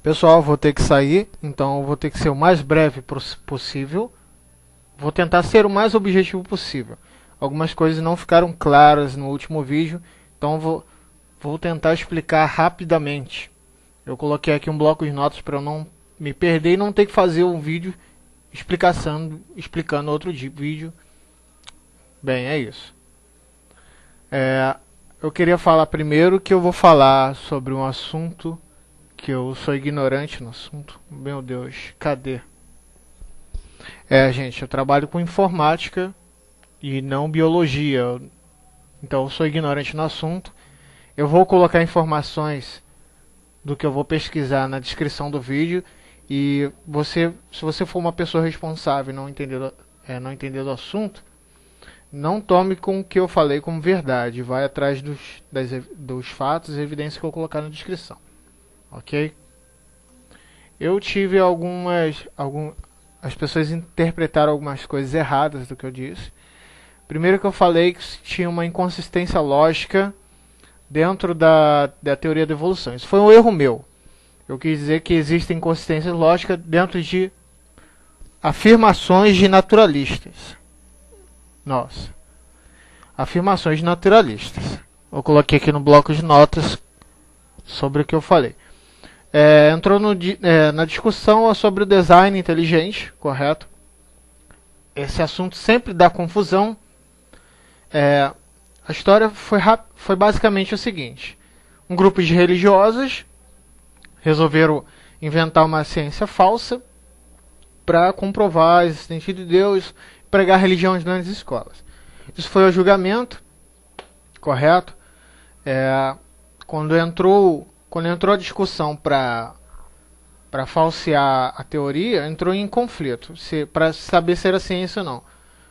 Pessoal, vou ter que sair, então eu vou ter que ser o mais breve possível. Vou tentar ser o mais objetivo possível. Algumas coisas não ficaram claras no último vídeo, então vou tentar explicar rapidamente. Eu coloquei aqui um bloco de notas para eu não me perder e não ter que fazer um vídeo explicando outro vídeo. Bem, é isso. Eu queria falar primeiro que eu vou falar sobre um assunto que eu sou ignorante no assunto. Meu Deus, cadê? Gente, eu trabalho com informática e não biologia. Então eu sou ignorante no assunto. Eu vou colocar informações do que eu vou pesquisar na descrição do vídeo. E se você for uma pessoa responsável e não entender do assunto, não tome com o que eu falei como verdade. Vai atrás dos fatos e evidências que eu vou colocar na descrição. Ok? Eu tive as pessoas interpretaram algumas coisas erradas do que eu disse. Primeiro que eu falei que tinha uma inconsistência lógica dentro da teoria da evolução. Isso foi um erro meu. Eu quis dizer que existem inconsistências lógicas dentro de afirmações de naturalistas. Nossa. Afirmações de naturalistas. Eu coloquei aqui no bloco de notas sobre o que eu falei. Entrou na discussão sobre o design inteligente, correto? Esse assunto sempre dá confusão. A história foi basicamente o seguinte: um grupo de religiosos resolveram inventar uma ciência falsa para comprovar a existência de Deus e pregar religiões nas escolas. Isso foi o julgamento, correto? Quando entrou a discussão para falsear a teoria, entrou em conflito para saber se era ciência ou não,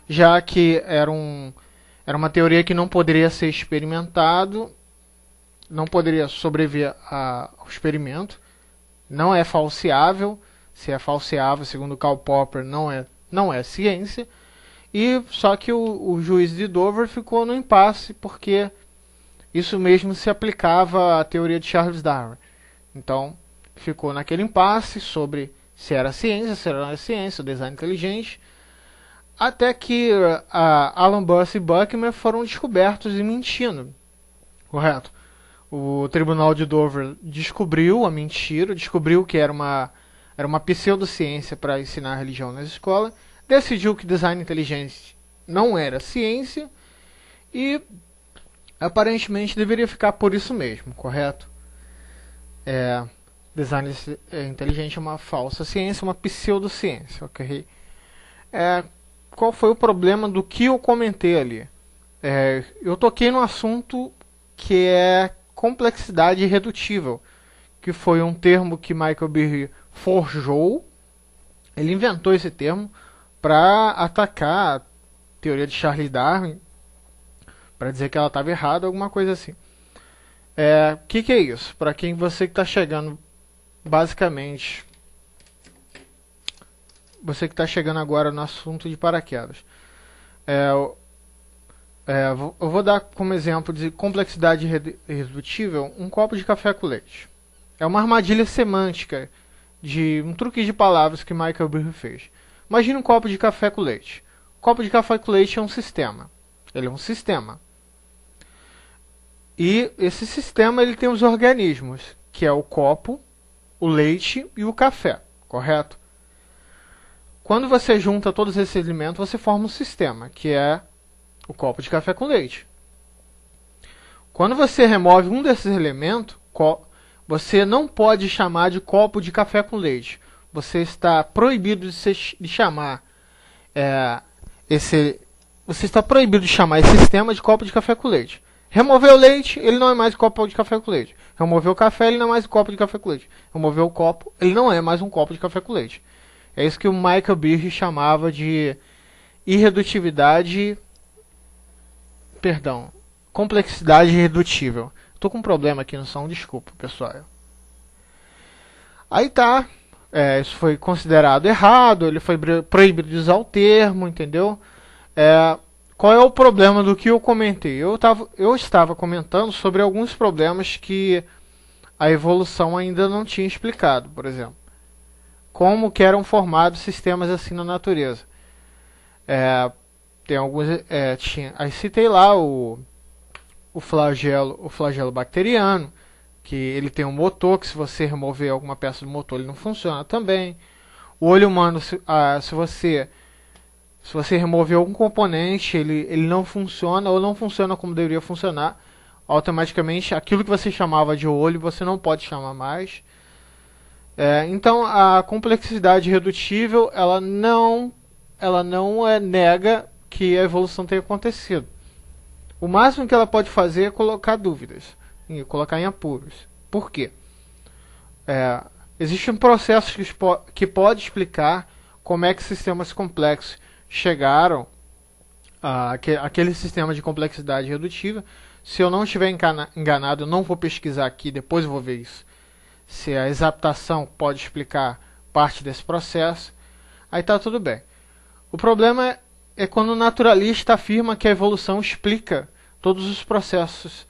já que era uma teoria que não poderia ser experimentado, não poderia sobreviver ao experimento, não é falseável. Se é falseável, segundo Karl Popper, não é ciência. E só que o juiz de Dover ficou no impasse porque isso mesmo se aplicava à teoria de Charles Darwin. Então, ficou naquele impasse sobre se era ciência, se não era ciência, o design inteligente, até que Alan Buss e Buckman foram descobertos e mentindo. Correto? O tribunal de Dover descobriu a mentira, descobriu que era uma pseudociência para ensinar religião nas escolas, decidiu que design inteligente não era ciência e aparentemente deveria ficar por isso mesmo, correto? Design inteligente é uma falsa ciência, uma pseudociência, ok? Qual foi o problema do que eu comentei ali? Eu toquei no assunto que é complexidade irredutível, que foi um termo que Michael Behe forjou. Ele inventou esse termo para atacar a teoria de Charles Darwin, para dizer que ela estava errada, alguma coisa assim. O que é isso? Para quem você que está chegando, basicamente, você que está chegando agora no assunto de paraquedas. Eu vou dar como exemplo de complexidade irredutível um copo de café com leite. É uma armadilha semântica, de um truque de palavras que Michael Behe fez. Imagine um copo de café com leite. O copo de café com leite é um sistema. Ele é um sistema. E esse sistema ele tem os organismos, que é o copo, o leite e o café, correto? Quando você junta todos esses elementos, você forma um sistema, que é o copo de café com leite. Quando você remove um desses elementos, você não pode chamar de copo de café com leite. Você está proibido de chamar você está proibido de chamar esse sistema de copo de café com leite. Remover o leite, ele não é mais copo de café com leite. Remover o café, ele não é mais copo de café com leite. Remover o copo, ele não é mais um copo de café com leite. É isso que o Michael Behe chamava de complexidade irredutível. Estou com um problema aqui no som, desculpa, pessoal. Aí tá, isso foi considerado errado, ele foi proibido de usar o termo, entendeu? Qual é o problema do que eu comentei? Eu estava comentando sobre alguns problemas que a evolução ainda não tinha explicado, por exemplo. Como que eram formados sistemas assim na natureza. Tem alguns, aí citei lá o flagelo bacteriano, que ele tem um motor, que se você remover alguma peça do motor ele não funciona também. O olho humano, se você remover algum componente, ele não funciona ou não funciona como deveria funcionar. Automaticamente, aquilo que você chamava de olho, você não pode chamar mais. Então, a complexidade redutível, ela não nega que a evolução tenha acontecido. O máximo que ela pode fazer é colocar dúvidas, colocar em apuros. Por quê? Existe um processo que pode explicar como é que sistemas complexos chegaram àquele sistema de complexidade redutível. Se eu não estiver enganado, eu não vou pesquisar aqui, depois eu vou ver isso. Se a exaptação pode explicar parte desse processo, aí está tudo bem. O problema é quando o naturalista afirma que a evolução explica todos os processos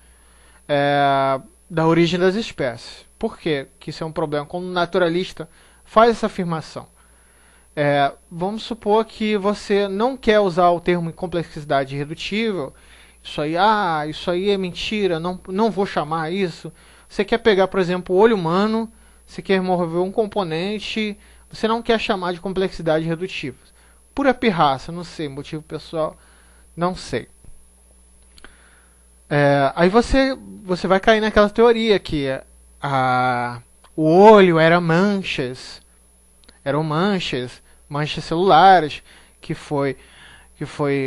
da origem das espécies. Por quê que isso é um problema? Quando o naturalista faz essa afirmação. Vamos supor que você não quer usar o termo complexidade irredutível. Isso aí é mentira, não vou chamar isso. Você quer pegar, por exemplo, o olho humano, você quer remover um componente, você não quer chamar de complexidade irredutível. Pura pirraça, não sei, motivo pessoal, não sei. Aí você vai cair naquela teoria que o olho eram manchas celulares, que foi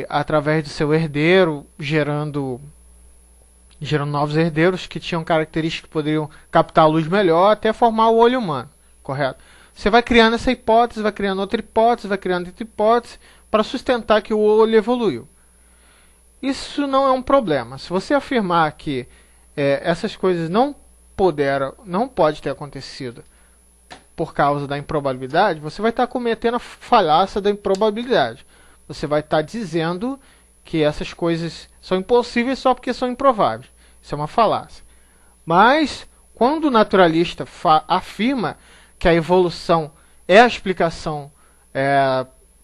através do seu herdeiro gerando novos herdeiros que tinham características que poderiam captar a luz melhor até formar o olho humano, correto? Você vai criando essa hipótese, vai criando outra hipótese, vai criando outra hipótese para sustentar que o olho evoluiu. Isso não é um problema. Se você afirmar que essas coisas não pode ter acontecido por causa da improbabilidade, você vai estar cometendo a falácia da improbabilidade. Você vai estar dizendo que essas coisas são impossíveis só porque são improváveis. Isso é uma falácia. Mas, quando o naturalista afirma que a evolução é a explicação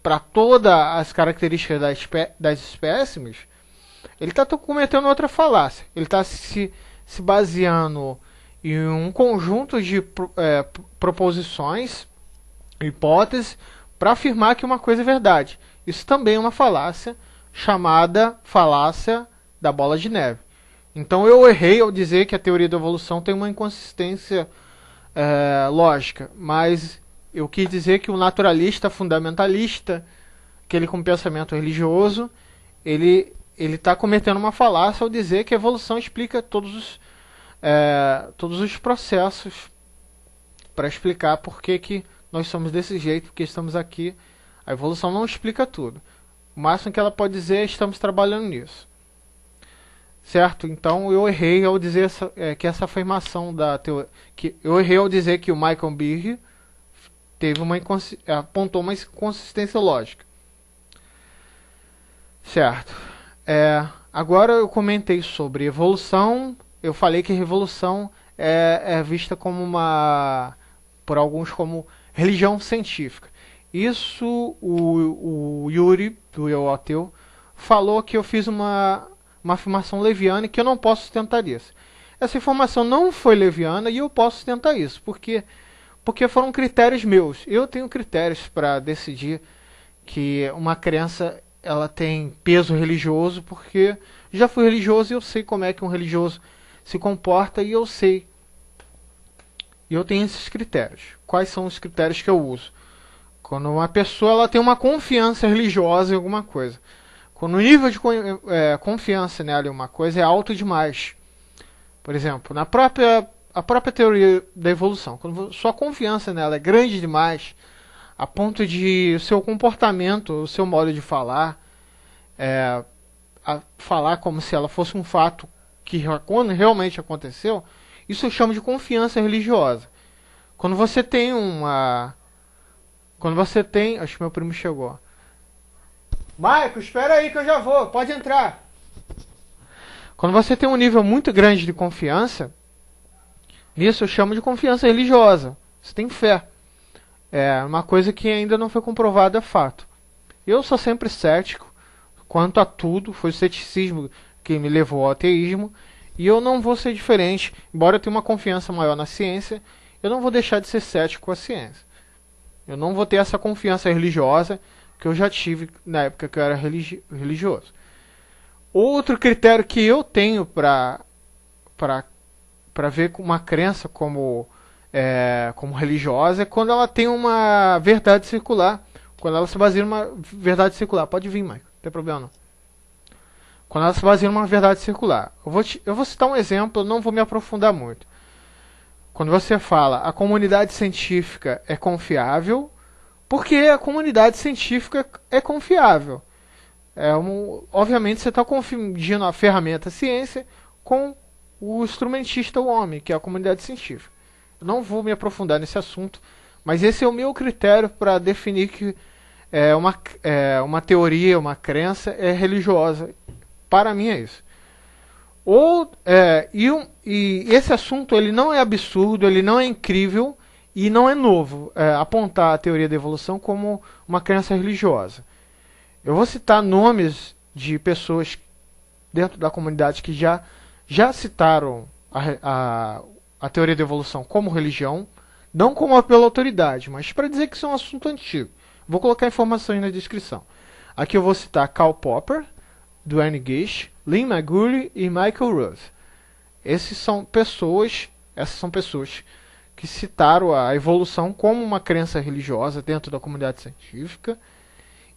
para todas as características das espécimes, ele está cometendo outra falácia. Ele está se baseando em um conjunto de proposições, hipóteses, para afirmar que uma coisa é verdade. Isso também é uma falácia, chamada falácia da bola de neve. Então eu errei ao dizer que a teoria da evolução tem uma inconsistência lógica, mas eu quis dizer que o naturalista fundamentalista, aquele com pensamento religioso, ele está cometendo uma falácia ao dizer que a evolução explica todos os processos, para explicar por que nós somos desse jeito, porque estamos aqui. A evolução não explica tudo. O máximo que ela pode dizer é estamos trabalhando nisso. Certo? Então eu errei ao dizer que essa afirmação da teoria. Eu errei ao dizer que o Michael Behe apontou uma inconsistência lógica. Certo. Agora eu comentei sobre evolução. Eu falei que revolução é vista como por alguns como religião científica. Isso o Yuri, do Eu Ateu, falou que eu fiz uma afirmação leviana e que eu não posso sustentar isso. Essa informação não foi leviana e eu posso sustentar isso, porque foram critérios meus. Eu tenho critérios para decidir que uma crença ela tem peso religioso, porque já fui religioso e eu sei como é que um religioso se comporta e eu sei. E eu tenho esses critérios. Quais são os critérios que eu uso? Quando uma pessoa ela tem uma confiança religiosa em alguma coisa. Quando o nível de confiança nela em uma coisa é alto demais. Por exemplo, a própria teoria da evolução. Quando sua confiança nela é grande demais, a ponto de o seu comportamento, o seu modo de falar, falar como se ela fosse um fato que quando realmente aconteceu, isso eu chamo de confiança religiosa. Quando você tem acho que meu primo chegou. Maico, espera aí que eu já vou, pode entrar. Quando você tem um nível muito grande de confiança, Nisso eu chamo de confiança religiosa. Você tem fé. É uma coisa que ainda não foi comprovada, é fato. Eu sou sempre cético quanto a tudo. Foi o ceticismo que me levou ao ateísmo. E eu não vou ser diferente. Embora eu tenha uma confiança maior na ciência, eu não vou deixar de ser cético com a ciência. Eu não vou ter essa confiança religiosa que eu já tive na época que eu era religioso. Outro critério que eu tenho para ver uma crença como religiosa é quando ela tem uma verdade circular. Quando ela se baseia numa verdade circular. Pode vir, Michael, não tem problema não. Quando ela se baseia numa verdade circular. Eu vou citar um exemplo, eu não vou me aprofundar muito. Quando você fala a comunidade científica é confiável, porque a comunidade científica é confiável. Obviamente você está confundindo a ferramenta ciência com o instrumentista, o homem, que é a comunidade científica. Eu não vou me aprofundar nesse assunto, mas esse é o meu critério para definir que uma teoria, uma crença é religiosa. Para mim é isso. E esse assunto ele não é absurdo, ele não é incrível e não é novo. Apontar a teoria da evolução como uma crença religiosa. Eu vou citar nomes de pessoas dentro da comunidade que já citaram a teoria da evolução como religião, não como pela autoridade, mas para dizer que isso é um assunto antigo. Vou colocar informações na descrição. Aqui eu vou citar Karl Popper, Duane Gish, Lynn Margulis e Michael Rose. Essas são pessoas que citaram a evolução como uma crença religiosa dentro da comunidade científica.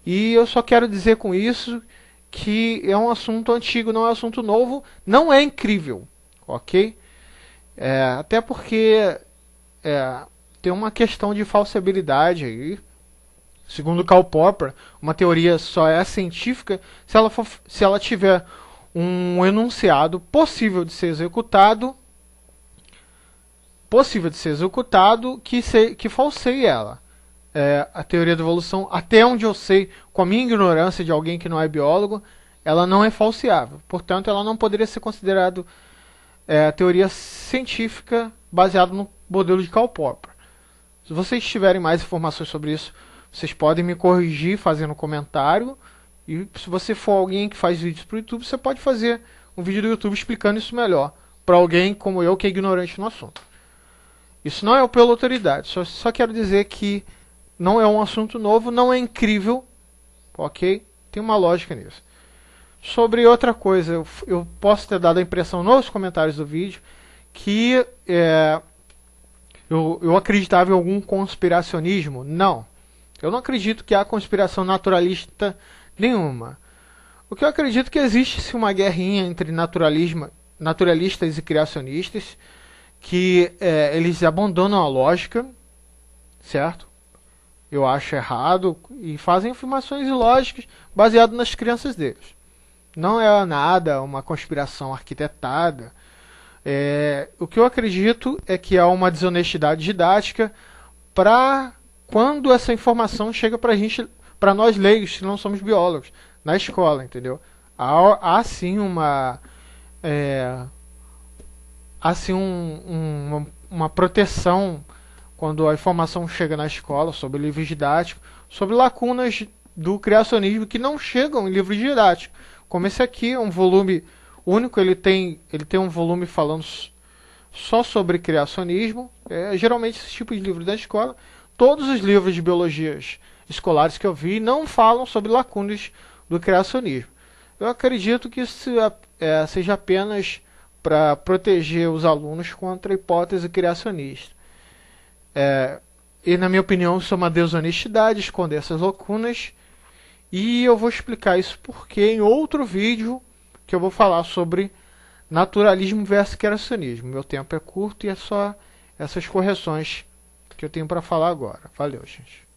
E eu só quero dizer com isso que é um assunto antigo, não é um assunto novo, não é incrível, ok? Até porque tem uma questão de falsibilidade aí. Segundo Karl Popper, uma teoria só é científica se ela tiver um enunciado possível de ser executado que falseie ela. A teoria da evolução, até onde eu sei, com a minha ignorância de alguém que não é biólogo, ela não é falseável. Portanto, ela não poderia ser considerada teoria científica baseada no modelo de Karl Popper. Se vocês tiverem mais informações sobre isso, vocês podem me corrigir fazendo um comentário. E se você for alguém que faz vídeos para o YouTube, você pode fazer um vídeo do YouTube explicando isso melhor. Para alguém como eu que é ignorante no assunto. Isso não é pela autoridade. Só quero dizer que não é um assunto novo, não é incrível. Ok? Tem uma lógica nisso. Sobre outra coisa, eu posso ter dado a impressão nos comentários do vídeo que eu acreditava em algum conspiracionismo. Não. Eu não acredito que há conspiração naturalista nenhuma. O que eu acredito é que existe uma guerrinha entre naturalistas e criacionistas, que eles abandonam a lógica, certo? Eu acho errado, e fazem afirmações ilógicas baseadas nas crenças deles. Não é nada uma conspiração arquitetada. O que eu acredito é que há uma desonestidade didática para quando essa informação chega para nós leigos, que não somos biólogos, na escola, entendeu? Há sim uma proteção quando a informação chega na escola sobre livros didáticos, sobre lacunas do criacionismo que não chegam em livros didáticos. Como esse aqui é um volume único, ele tem um volume falando só sobre criacionismo. Geralmente esse tipo de livro da escola. Todos os livros de biologias escolares que eu vi não falam sobre lacunas do criacionismo. Eu acredito que isso seja apenas para proteger os alunos contra a hipótese criacionista. E na minha opinião isso é uma desonestidade, esconder essas lacunas. E eu vou explicar isso porque em outro vídeo que eu vou falar sobre naturalismo versus criacionismo. Meu tempo é curto e é só essas correções que eu tenho para falar agora. Valeu, gente.